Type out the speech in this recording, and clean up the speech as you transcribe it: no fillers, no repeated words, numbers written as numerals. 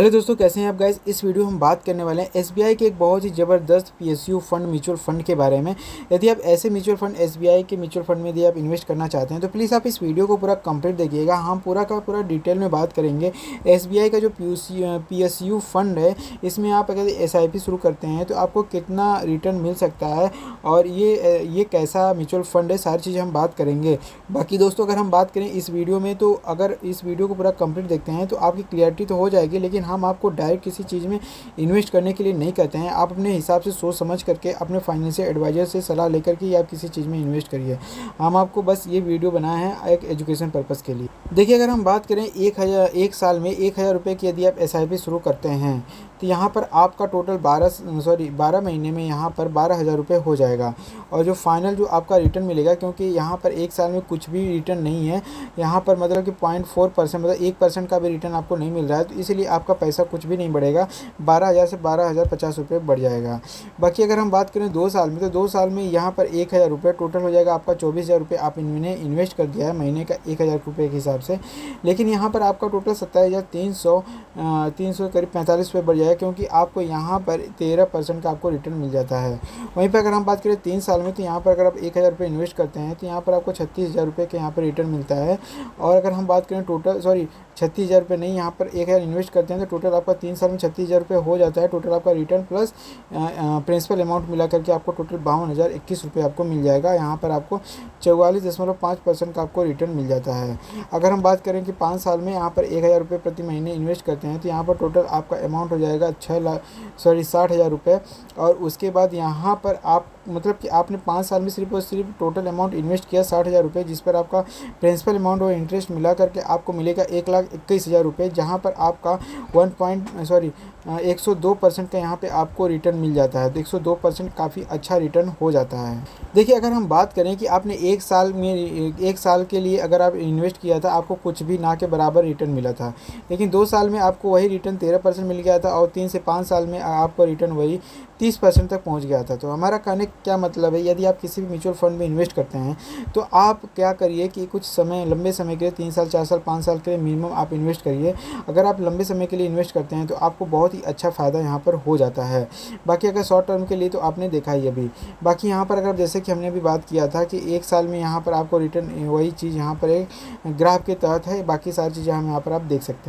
Hello दोस्तों, कैसे हैं आप गाइस। इस वीडियो में हम बात करने वाले हैं एसबीआई के एक बहुत ही ज़बरदस्त पीएसयू फंड म्यूचुअल फंड के बारे में। यदि आप ऐसे म्यूचुअल फंड एसबीआई के म्यूचुअल फंड में यदि आप इन्वेस्ट करना चाहते हैं तो प्लीज़ आप इस वीडियो को पूरा कंप्लीट देखिएगा। हम पूरा का पूरा डिटेल में बात करेंगे। एसबीआई का जो पीएसयू फंड है, इसमें आप अगर एसआईपी शुरू करते हैं तो आपको कितना रिटर्न मिल सकता है और ये कैसा म्यूचुअल फंड है, सारी चीज़ें हम बात करेंगे। बाकी दोस्तों, अगर हम बात करें इस वीडियो में, तो अगर इस वीडियो को पूरा कंप्लीट देखते हैं तो आपकी क्लियरिटी तो हो जाएगी, लेकिन हम आपको डायरेक्ट किसी चीज़ में इन्वेस्ट करने के लिए नहीं कहते हैं। आप अपने हिसाब से सोच समझ करके अपने फाइनेंशियल एडवाइजर से सलाह लेकर के आप किसी चीज़ में इन्वेस्ट करिए। हम आपको बस ये वीडियो बनाए हैं एक एजुकेशन पर्पज़ के लिए। देखिए, अगर हम बात करें एक साल में 1000 रुपये की यदि आप एसआईपी शुरू करते हैं तो यहाँ पर आपका टोटल 12 महीने में यहाँ पर 12,000 रुपये हो जाएगा। और जो फाइनल जो आपका रिटर्न मिलेगा, क्योंकि यहाँ पर एक साल में कुछ भी रिटर्न नहीं है, यहाँ पर मतलब कि 0.4% मतलब 1% का भी रिटर्न आपको नहीं मिल रहा है, तो इसीलिए आपका पैसा कुछ भी नहीं बढ़ेगा। 12,000 से 12,050 रुपये बढ़ जाएगा। बाकी अगर हम बात करें 2 साल में, तो 2 साल में यहाँ पर 1,000 रुपये टोटल हो जाएगा आपका। 24,000 रुपये आप इन्होंने इन्वेस्ट कर दिया है महीने का 1,000 रुपये के हिसाब से, लेकिन यहाँ पर आपका टोटल 27,300 करीब 45 रुपये बढ़ जाएगा, क्योंकि आपको यहाँ पर 13% का आपको रिटर्न मिल जाता है। वहीं पर अगर हम बात करें 3 साल में, तो यहाँ पर अगर आप 1,000 रुपये इन्वेस्ट करते हैं तो यहाँ पर आपको 36,000 रुपये के यहाँ पर रिटर्न मिलता है। और अगर हम बात करें 36,000 रुपये नहीं, यहाँ पर 1,000 इन्वेस्ट करते हैं तो टोटल आपका 3 साल में 36,000 रुपये हो जाता है। टोटल आपका रिटर्न प्लस प्रिंसिपल अमाउंट मिला करके आपको टोटल 52,021 रुपये आपको मिल जाएगा। यहाँ पर आपको 44.5% का आपको रिटर्न मिल जाता है। अगर हम बात करें कि 5 साल में यहाँ पर 1,000 रुपये प्रति महीने इन्वेस्ट करते हैं तो यहाँ पर टोटल आपका अमाउंट हो जाएगा 60,000 रुपये। और उसके बाद यहाँ पर आप मतलब कि आपने 5 साल में सिर्फ और सिर्फ टोटल अमाउंट इन्वेस्ट किया 60,000 रुपये, जिस पर आपका प्रिंसिपल अमाउंट और इंटरेस्ट मिला करके आपको मिलेगा 1,21,000 रुपये, जहाँ पर आपका 102% का यहाँ पे आपको रिटर्न मिल जाता है। तो 102% काफ़ी अच्छा रिटर्न हो जाता है। देखिए, अगर हम बात करें कि आपने एक साल के लिए अगर आप इन्वेस्ट किया था, आपको कुछ भी ना के बराबर रिटर्न मिला था, लेकिन 2 साल में आपको वही रिटर्न 13% मिल गया था, और 3 से 5 साल में आपका रिटर्न वही 30% तक पहुंच गया था। तो हमारा कहने का क्या मतलब है, यदि आप किसी भी म्यूचुअल फंड में इन्वेस्ट करते हैं तो आप क्या करिए कि कुछ समय, लंबे समय के लिए 3 साल 4 साल 5 साल के लिए मिनिमम आप इन्वेस्ट करिए। अगर आप लंबे समय के लिए इन्वेस्ट करते हैं तो आपको बहुत ही अच्छा फ़ायदा यहाँ पर हो जाता है। बाकी अगर शॉर्ट टर्म के लिए तो आपने देखा ही अभी। बाकी यहाँ पर अगर जैसे कि हमने अभी बात किया था कि 1 साल में यहाँ पर आपको रिटर्न, वही चीज़ यहाँ पर एक ग्राफ के तहत है। बाकी सारी चीज़ें हम यहाँ पर आप देख सकते हैं।